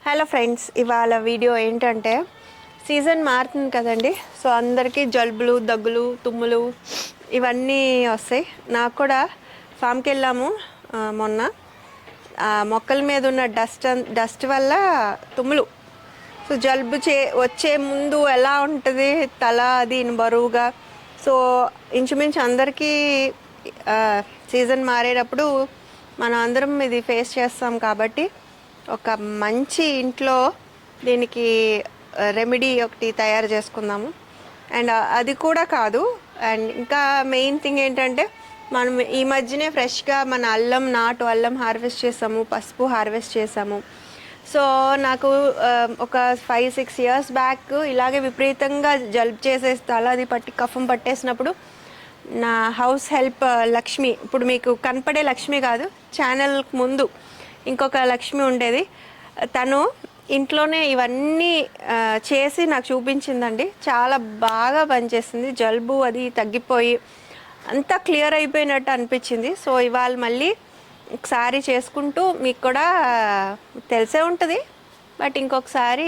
Hello friends, ఇవాళ video ఏంటంటే season మారుతుంది కదండి. సో అందరికీ జలుబులు, దగ్గులు, తుమ్ములు ఇవన్నీ వస్తాయి. నాకు కూడా ఫామ్కి వెళ్ళాము మొన్న. మొక్కల మీద ఉన్న డస్ట్ వల్ల తుమ్ములు. సో జలుబు వచ్చే ముందు ఎలా ఉంటుంది తల అది బరువుగా. సో ఇంచుమించు అందరికీ సీజన్ మారేటప్పుడు మనం అందరం ఇది ఫేస్ చేస్తాం. కాబట్టి ఒక మంచి ఇంట్లో దీనికి రెమెడీ ఒకటి తయారు చేసుకుందాము. అండ్ అది కూడా కాదు, అండ్ ఇంకా మెయిన్ థింగ్ ఏంటంటే మనం ఈ మధ్యనే ఫ్రెష్గా మన నాటు అల్లం హార్వెస్ట్ చేసాము, పసుపు హార్వెస్ట్ చేసాము. సో నాకు ఒక 5-6 years బ్యాక్ ఇలాగే విపరీతంగా జలుబు చేసేసి తల అది కఫం పట్టేసినప్పుడు నా హౌస్ హెల్ప్ లక్ష్మి, ఇప్పుడు మీకు కనపడే లక్ష్మి కాదు, ఛానల్కి ముందు ఇంకొక లక్ష్మి ఉండేది, తను ఇంట్లోనే ఇవన్నీ చేసి నాకు చూపించిందండి. చాలా బాగా పనిచేసింది. జలుబు అది తగ్గిపోయి అంతా క్లియర్ అయిపోయినట్టు అనిపించింది. సో ఇవాళ మళ్ళీ ఒకసారి చేసుకుంటూ మీకు కూడా తెలిసే ఉంటుంది, బట్ ఇంకొకసారి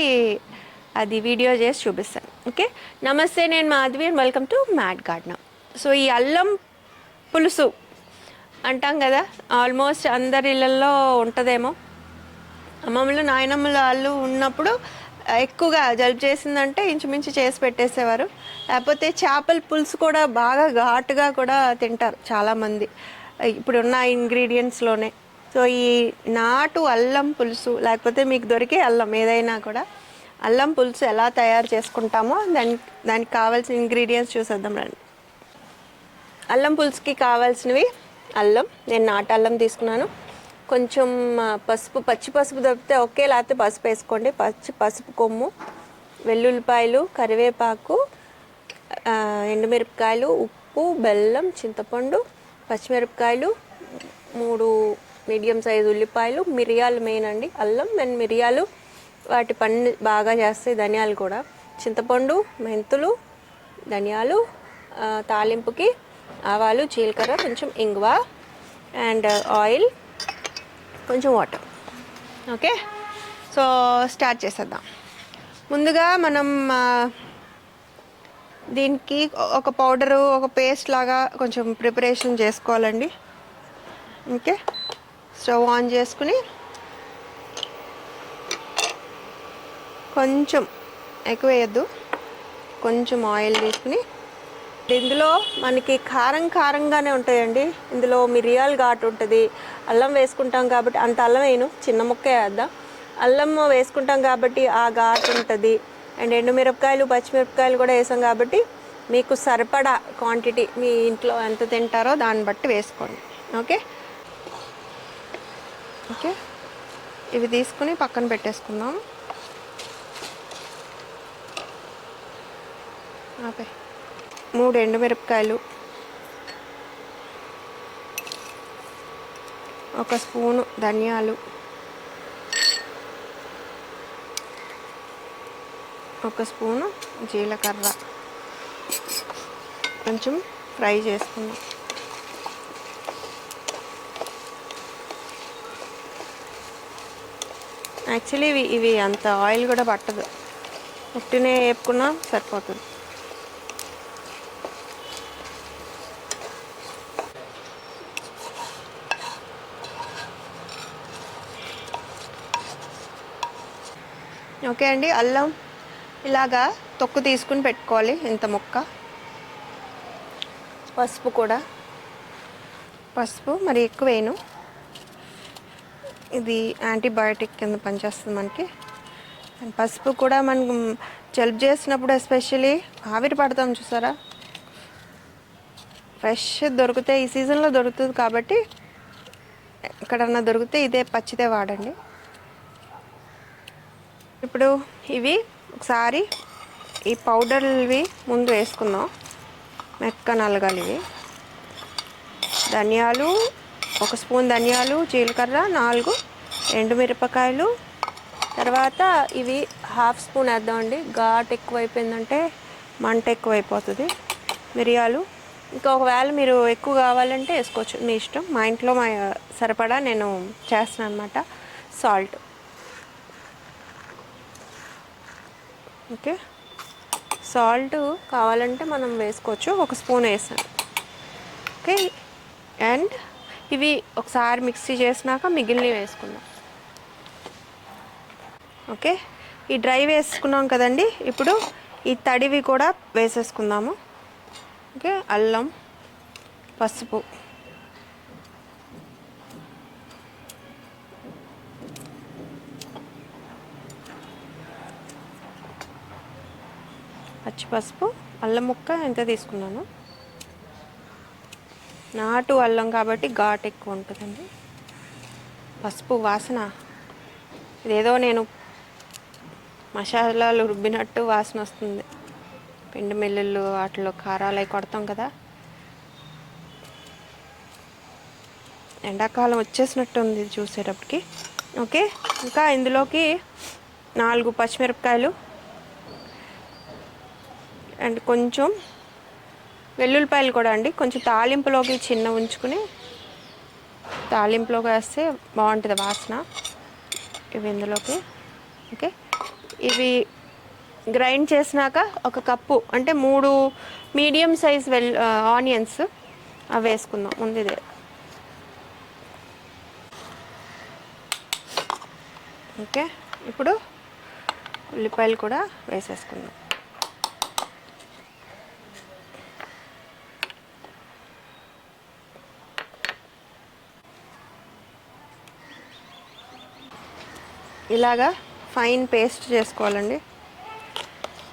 అది వీడియో చేసి చూపిస్తాను. ఓకే, నమస్తే, నేను Madhavi and welcome to mad garden. So ఈ అల్లం పులుసు అంటాం కదా, ఆల్మోస్ట్ అందరి ఇళ్ళల్లో ఉంటుందేమో. అమ్మమ్మలు, నాయనమ్మలు వాళ్ళు ఉన్నప్పుడు ఎక్కువగా జలుబు చేసిందంటే ఇంచుమించు చేసి పెట్టేసేవారు. లేకపోతే చేపల పులుసు కూడా బాగా ఘాటుగా కూడా తింటారు చాలామంది ఇప్పుడున్న ఇంగ్రీడియంట్స్లోనే. సో ఈ నాటు అల్లం పులుసు, లేకపోతే మీకు దొరికే అల్లం ఏదైనా కూడా అల్లం పులుసు ఎలా తయారు చేసుకుంటామో దానికి కావాల్సిన ఇంగ్రీడియంట్స్ చూసేద్దాం రండి. అల్లం పులుసుకి కావాల్సినవి అల్లం, నేను నాటు అల్లం తీసుకున్నాను. కొంచెం పసుపు, పచ్చి పసుపు దొరికితే ఓకే, లేకపోతే పసుపు వేసుకోండి. పసుపు కొమ్ము, వెల్లుల్లిపాయలు, కరివేపాకు, ఎండుమిరపకాయలు, ఉప్పు, బెల్లం, చింతపండు, పచ్చిమిరపకాయలు, 3 మీడియం సైజు ఉల్లిపాయలు, మిరియాలు మెయిన్ అండి. అల్లం అండ్ మిరియాలు వాటి పని బాగా చేస్తాయి. ధనియాలు కూడా, చింతపండు, మెంతులు, ధనియాలు, తాలింపుకి ఆవాలు, జీలకర్ర, కొంచెం ఇంగువ అండ్ ఆయిల్, కొంచెం వాటర్. ఓకే, సో స్టార్ట్ చేసేద్దాం. ముందుగా మనం దీనికి ఒక పౌడరు, ఒక పేస్ట్ లాగా కొంచెం ప్రిపరేషన్ చేసుకోవాలండి. ఓకే, స్టవ్ ఆన్ చేసుకుని కొంచెం ఎక్కువ వేయద్దు, కొంచెం ఆయిల్ తీసుకుని, ఇందులో మనకి కారంగానే ఉంటాయండి. ఇందులో మిరియాలు ఘాటు ఉంటుంది, అల్లం వేసుకుంటాం కాబట్టి అంత అల్లం వేయను, చిన్న ముక్క వేద్దాం. అల్లం వేసుకుంటాం కాబట్టి ఆ ఘాటు ఉంటుంది. అండ్ ఎండుమిరపకాయలు, పచ్చిమిరపకాయలు కూడా వేసాం కాబట్టి మీకు సరిపడా క్వాంటిటీ మీ ఇంట్లో ఎంత తింటారో దాన్ని బట్టి వేసుకోండి. ఓకే ఓకే ఇవి తీసుకుని పక్కన పెట్టేసుకుందాం. ఓకే, 3 ఎండుమిరపకాయలు, 1 స్పూను ధనియాలు, 1 స్పూను జీలకర్ర కొంచెం ఫ్రై చేసుకుందాం. యాక్చువల్లీ ఇవి అంత ఆయిల్ కూడా పట్టదు, ఉట్టినే వేపుకున్నా సరిపోతుంది. ఓకే అండి, అల్లం ఇలాగా తొక్కు తీసుకుని పెట్టుకోవాలి, ఇంత ముక్క. పసుపు కూడా, పసుపు మరి ఎక్కువ వేయను, ఇది యాంటీబయాటిక్ కింద పనిచేస్తుంది మనకి. అండ్ పసుపు కూడా మనకు జలుబు చేసినప్పుడు ఎస్పెషల్లీ ఆవిరి పడతాం చూసారా, ఫ్రెష్ దొరికితే ఈ సీజన్లో దొరుకుతుంది కాబట్టి ఎక్కడన్నా దొరికితే ఇదే పచ్చిదే వాడండి. ఇప్పుడు ఇవి ఒకసారి ఈ పౌడర్వి ముందు వేసుకుందాం, మెక్క నలగాలి. ఇవి ధనియాలు, 1 స్పూన్ ధనియాలు, జీలకర్ర, 4 ఎండుమిరపకాయలు, తర్వాత ఇవి 1/2 స్పూన్ వేద్దామండి. ఘాట్ ఎక్కువైపోయిందంటే మంట ఎక్కువైపోతుంది. మిరియాలు, ఇంకా ఒకవేళ మీరు ఎక్కువ కావాలంటే వేసుకోవచ్చు, మీ ఇష్టం. మా ఇంట్లో సరిపడా నేను చేస్తున్నాను అనమాట. సాల్ట్, ఓకే, సాల్ట్ కావాలంటే మనం వేసుకోవచ్చు, 1 స్పూన్ వేసాను. ఓకే, అండ్ ఇవి ఒకసారి మిక్సీ చేసినాక మిగిలినవి వేసుకుందాం. ఓకే, ఈ డ్రై వేసుకున్నాం కదండి, ఇప్పుడు ఈ తడివి కూడా వేసేసుకుందాము. ఓకే, అల్లం, పసుపు, పచ్చి పసుపు, అల్లం ముక్క ఎంత తీసుకున్నాను, నాటు అల్లం కాబట్టి ఘాటు ఎక్కువ ఉంటుందండి. పసుపు వాసన ఇదేదో నేను మసాలాలు రుబ్బినట్టు వాసన వస్తుంది. పిండి మిల్లులు వాటిలో కారాలు అవి కొడతాం కదా, ఎండాకాలం వచ్చేసినట్టు ఉంది చూసేటప్పటికి. ఓకే, ఇంకా ఇందులోకి 4 పచ్చిమిరపకాయలు అండ్ కొంచెం వెల్లుల్లిపాయలు కూడా అండి, కొంచెం తాలింపులోకి చిన్న ఉంచుకుని తాలింపులోకి వేస్తే బాగుంటుంది వాసన. ఇవి ఇందులోకి. ఓకే, ఇవి గ్రైండ్ చేసినాక 1 కప్పు అంటే 3 మీడియం సైజ్ ఆనియన్స్ అవి వేసుకుందాం ముందు. ఇదే ఓకే, ఇప్పుడు ఉల్లిపాయలు కూడా వేసేసుకుందాం. ఇలాగా ఫైన్ పేస్ట్ చేసుకోవాలండి.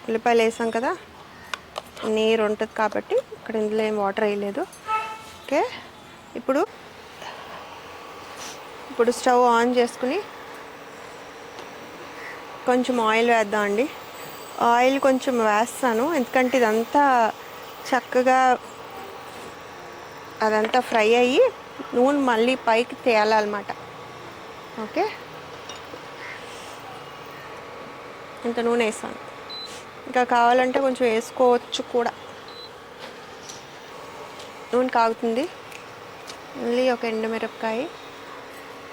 ఉల్లిపాయలు వేసాం కదా, నీరు ఉంటుంది కాబట్టి ఇక్కడ ఇందులో ఏం వాటర్ వేయలేదు. ఓకే, ఇప్పుడు స్టవ్ ఆన్ చేసుకుని కొంచెం ఆయిల్ వేద్దామండి. ఆయిల్ కొంచెం వేస్తాను ఎందుకంటే ఇదంతా చక్కగా అదంతా ఫ్రై అయ్యి నూనె మళ్ళీ పైకి తేలాలన్నమాట. ఓకే, ఇంత నూనె వేసాను, ఇంకా కావాలంటే కొంచెం వేసుకోవచ్చు కూడా. నూనె కాగుతుంది. మళ్ళీ 1 ఎండుమిరపకాయ,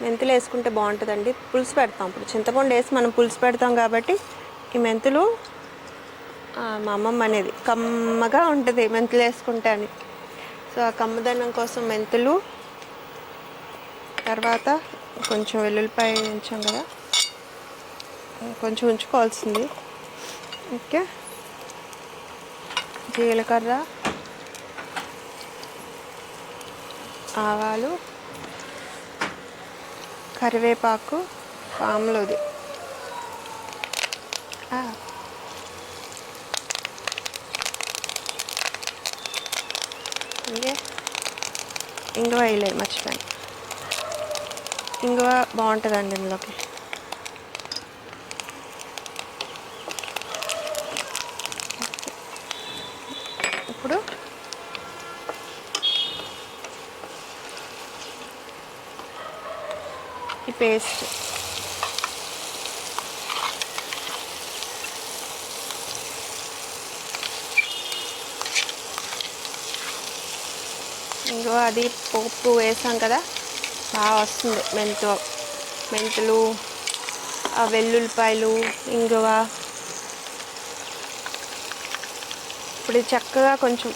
మెంతులు వేసుకుంటే బాగుంటుందండి. పులుసు పెడతాం, ఇప్పుడు చింతపండు వేసి మనం పులుసు పెడతాం కాబట్టి ఈ మెంతులు మా అమ్మమ్మ అనేది కమ్మగా ఉంటుంది మెంతులు వేసుకుంటే అని. సో ఆ కమ్మదనం కోసం మెంతులు, తర్వాత కొంచెం వెల్లుల్లిపాయ ఉంచాం కదా, కొంచెం ఉంచుకోవాల్సింది. ఓకే, జీలకర్ర, ఆవాలు, కరివేపాకు, పాములోది, ఇంకే ఇంగువ వేయలేదు, మర్చిపోయాను. ఇంగువ బాగుంటుందండి ఇందులోకి. ఇప్పుడు ఈ పేస్ట్ ఇంకో అది పోపు వేసాం కదా, బాగా వస్తుంది. మెంతులు, ఆ వెల్లుల్లిపాయలు, ఇంగువ. ఇప్పుడు చక్కగా కొంచెం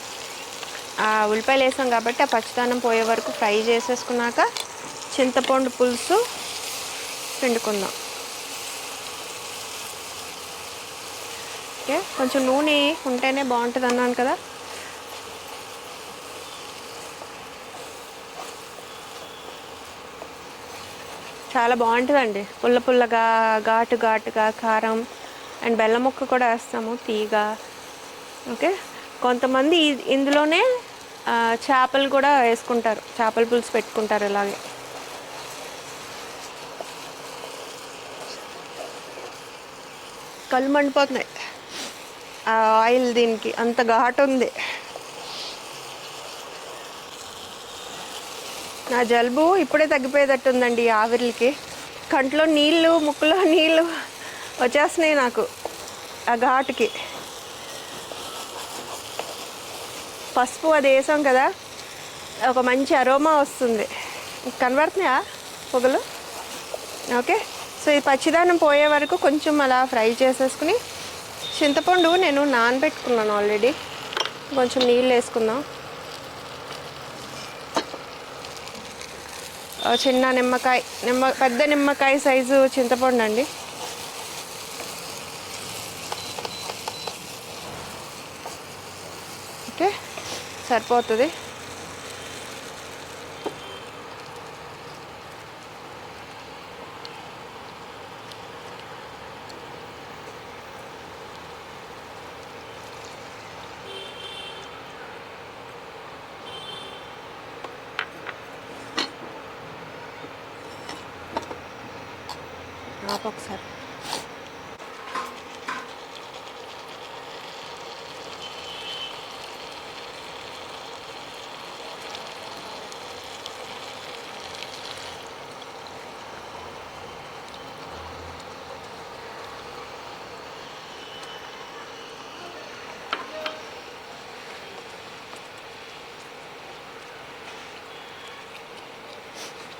ఆ ఉల్లిపాయలు వేసాం కాబట్టి ఆ పచ్చిదనం పోయే వరకు ఫ్రై చేసేసుకున్నాక చింతపండు పులుసు పిండుకుందాం. ఓకే, కొంచెం నూనె ఉంటేనే బాగుంటుంది అన్నాను కదా. చాలా బాగుంటుందండి, పుల్లగా, ఘాటుగా, కారం అండ్ బెల్లం ముక్క కూడా వేస్తాము, తీగ. ఓకే, కొంతమంది ఇందులోనే చేపలు కూడా వేసుకుంటారు, చేపల పులుసు పెట్టుకుంటారు ఇలాగే. కళ్ళు మండిపోతున్నాయి, ఆ ఆయిల్ దీనికి అంత ఘాటు ఉంది. నా జలుబు ఇప్పుడే తగ్గిపోయేటట్టుందండి ఆవిరికి. కంట్లో నీళ్ళు, ముక్కులో నీళ్ళు వచ్చేస్తున్నాయి నాకు ఆ ఘాటుకి. పసుపు అది వేసాం కదా, ఒక మంచి అరోమా వస్తుంది. కనబడుతున్నాయా పొగలు? ఓకే, సో ఈ పచ్చిదానం పోయే వరకు కొంచెం అలా ఫ్రై చేసేసుకుని చింతపండు నేను నానబెట్టుకున్నాను ఆల్రెడీ. కొంచెం నీళ్ళు వేసుకుందాం. చిన్న నిమ్మకాయ, పెద్ద నిమ్మకాయ సైజు చింతపండు అండి. ఓకే, సరిపోతుంది. ఒకసారి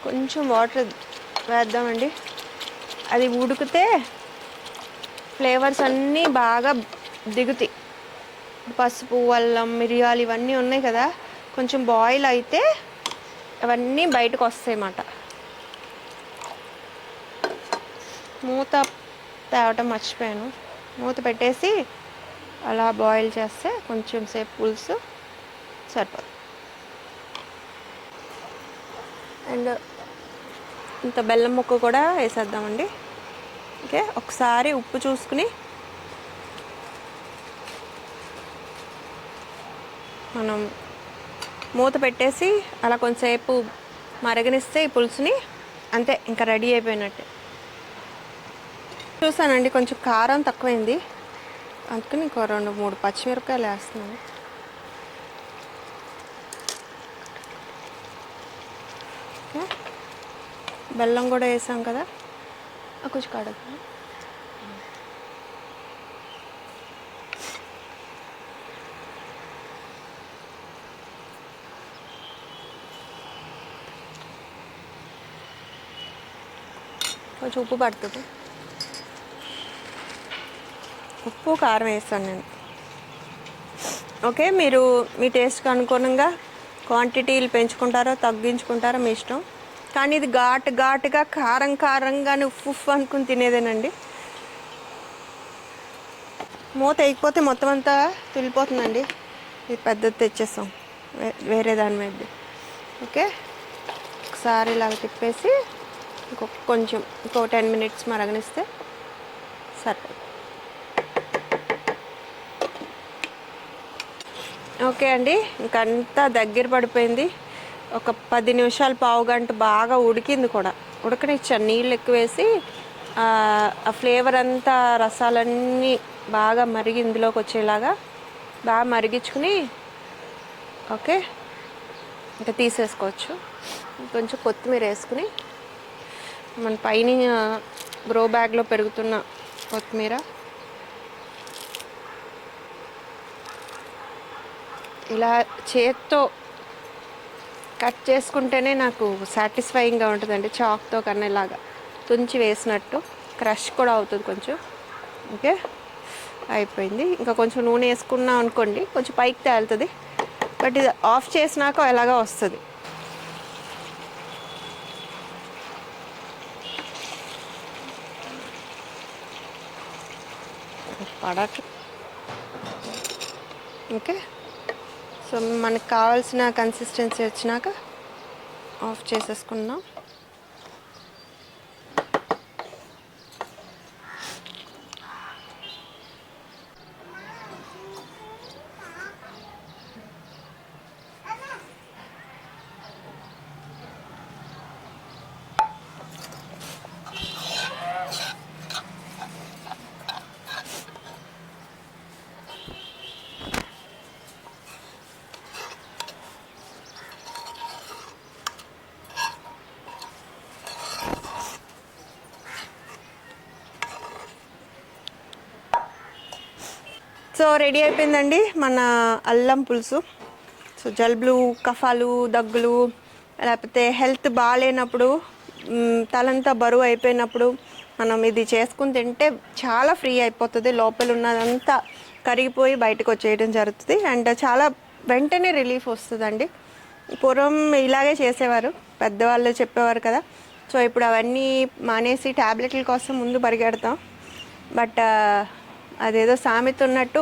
కొంచెం వాటర్ వేద్దామండి. అది ఉడికితే ఫ్లేవర్స్ అన్నీ బాగా దిగుతాయి. పసుపు, అల్లం, మిరియాలు ఇవన్నీ ఉన్నాయి కదా, కొంచెం బాయిల్ అయితే అవన్నీ బయటకు వస్తాయి అన్నమాట. మూత తేవటం మర్చిపోయాను. మూత పెట్టేసి అలా బాయిల్ చేస్తే కొంచెం సేపు పులుసు సరిపోతుంది. అండ్ ఇంత బెల్లం ముక్క కూడా వేసేద్దామండి. ఓకే, ఒకసారి ఉప్పు చూసుకుని మనం మూత పెట్టేసి అలా కొంచెంసేపు మరగనిస్తే ఈ పులుసుని అంతే, ఇంకా రెడీ అయిపోయినట్టే. చూసానండి, కొంచెం కారం తక్కువైంది, అందుకని ఇంకో 2-3 పచ్చిమిరపకాయలు వేస్తున్నాను. ఓకే, బెల్లం కూడా వేసాం కదా, కొంచెం కడగ. కొంచెం ఉప్పు పడుతుంది. ఉప్పు కారం వేస్తాను నేను. ఓకే, మీరు మీ టేస్ట్కి అనుగుణంగా క్వాంటిటీలు పెంచుకుంటారో తగ్గించుకుంటారో మీ ఇష్టం. కానీ ఇది ఘాటుగా కారంగానే ఉఫ్ అనుకుని తినేదేనండి. మూత వేయకపోతే మొత్తం అంతా తులిపోతుందండి. ఇది పెద్దది తెచ్చేస్తాం వేరే దాని మీద. ఓకే, ఒకసారి ఇలాగ తిప్పేసి ఇంకో 10 మినిట్స్ మరగనిస్తే సరిపోతుంది. ఓకే అండి, ఇంకంతా దగ్గర పడిపోయింది. ఒక 10 నిమిషాలు, పావుగంట బాగా ఉడికింది కూడా. ఉడకనిచ్చాను నీళ్ళు ఎక్కువ వేసి. ఆ ఫ్లేవర్ అంతా, రసాలన్నీ బాగా మరిగి ఇందులోకి వచ్చేలాగా బాగా మరిగించుకుని ఓకే ఇంకా తీసేసుకోవచ్చు. కొంచెం కొత్తిమీర వేసుకుని, మన పైన గ్రో బ్యాగ్లో పెరుగుతున్న కొత్తిమీర ఇలా చేత్తో కట్ చేసుకుంటేనే నాకు సాటిస్ఫైయింగ్గా ఉంటుందండి. చాక్తో కన్నా ఇలాగా తుంచి వేసినట్టు క్రష్ కూడా అవుతుంది కొంచెం. ఓకే, అయిపోయింది. ఇంకా కొంచెం నూనె వేసుకున్నాం అనుకోండి, కొంచెం పైకి తేలుతుంది. బట్ ఇది ఆఫ్ చేసినాక ఎలాగా వస్తుంది. పడట్టు. ఓకే, సో మనకు కావాల్సిన కన్సిస్టెన్సీ వచ్చినాక ఆఫ్ చేసేసుకుందాం. సో రెడీ అయిపోయిందండి మన అల్లం పులుసు. సో జలుబులు, కఫాలు, దగ్గులు, లేకపోతే హెల్త్ బాగాలేనప్పుడు, తలంతా బరువు అయిపోయినప్పుడు మనం ఇది చేసుకుని తింటే చాలా ఫ్రీ అయిపోతుంది, లోపల ఉన్నదంతా కరిగిపోయి బయటకు వచ్చేయడం జరుగుతుంది అండ్ చాలా వెంటనే రిలీఫ్ వస్తుందండి. పూర్వం ఇలాగే చేసేవారు, పెద్దవాళ్ళు చెప్పేవారు కదా. సో ఇప్పుడు అవన్నీ మానేసి ట్యాబ్లెట్ల కోసం ముందు పరిగెడతాం. బట్ అదేదో సామెత ఉన్నట్టు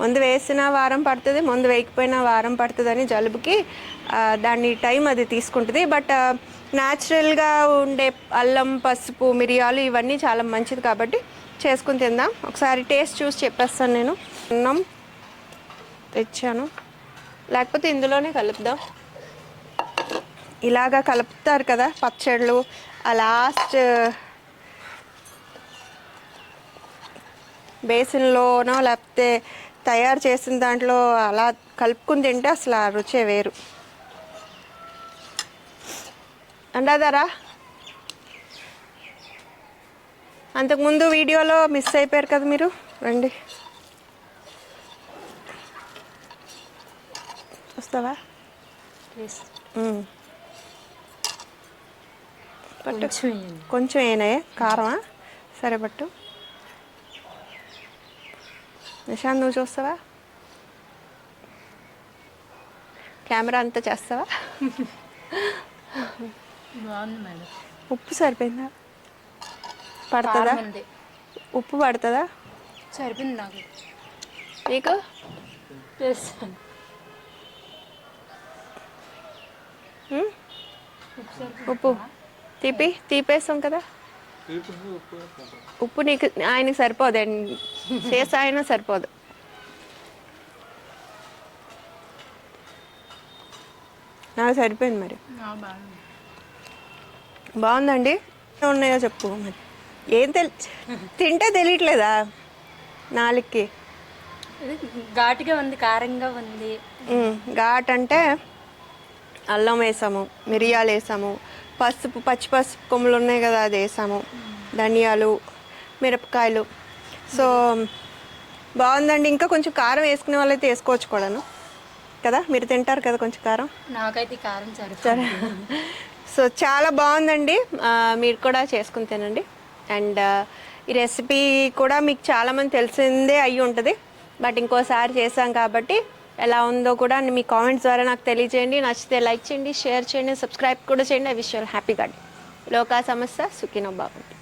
మందు వేసిన వారం పడుతుంది, మందు వేయకపోయినా వారం పడుతుంది అని జలుబుకి దాని టైం అది తీసుకుంటుంది. బట్ న్యాచురల్గా ఉండే అల్లం, పసుపు, మిరియాలు ఇవన్నీ చాలా మంచిది కాబట్టి చేసుకుని తిందాం. ఒకసారి టేస్ట్ చూసి చెప్పేస్తాను. నేను అన్నం తెచ్చాను, లేకపోతే ఇందులోనే కలుపుదాం. ఇలాగా కలుపుతారు కదా పచ్చళ్ళు, ఆ లాస్ట్ బేసిన్లోనో లేకపోతే తయారు చేసిన దాంట్లో అలా కలుపుకుని తింటే అసలు ఆ రుచే వేరు. అండాదారా అంతకుముందు వీడియోలో మిస్ అయిపోయారు కదా మీరు, రండి. వస్తావా? పట్టు, కొంచెం ఏనాయే కారమా? సరే పట్టు. నిశాంత్ నువ్వు చూస్తావా? కెమెరా అంతా చేస్తావా? ఉప్పు సరిపోయిందా? పడుతుందా? ఉప్పు పడుతుందా? సరిపోయింది నాకు. నీకు ఉప్పు తీపేస్తాం కదా. ఉప్పు నీకు ఆయనకి సరిపోదు, చేసి ఆయన సరిపోదు. నాకు సరిపోయింది. మరి బాగుందండి. ఉన్నాయో చెప్పు. మరి ఏం తింటే తెలియట్లేదా నాలుగుకి? ఘాటుగా ఉంది, కారంగా ఉంది. ఘాట్ అంటే అల్లం వేసాము, మిరియాలు వేసాము, పసుపు, పచ్చి పసుపు కొమ్ములు ఉన్నాయి కదా అది వేసాము, ధనియాలు, మిరపకాయలు. సో బాగుందండి. ఇంకా కొంచెం కారం వేసుకునే వాళ్ళైతే వేసుకోవచ్చు కూడాను కదా, మీరు తింటారు కదా కొంచెం కారం. నాకైతే కారం సరే. సో చాలా బాగుందండి, మీరు కూడా చేసుకుని తినండి. అండ్ ఈ రెసిపీ కూడా మీకు చాలామంది తెలిసిందే అయ్యి ఉంటుంది, బట్ ఇంకోసారి చేసాం కాబట్టి ఎలా ఉందో కూడా మీ కామెంట్స్ ద్వారా నాకు తెలియజేయండి. నచ్చితే లైక్ చేయండి, షేర్ చేయండి, సబ్స్క్రైబ్ కూడా చేయండి. I wish you happy garden. లోకా సమస్య సుఖినో బాగుంటుంది.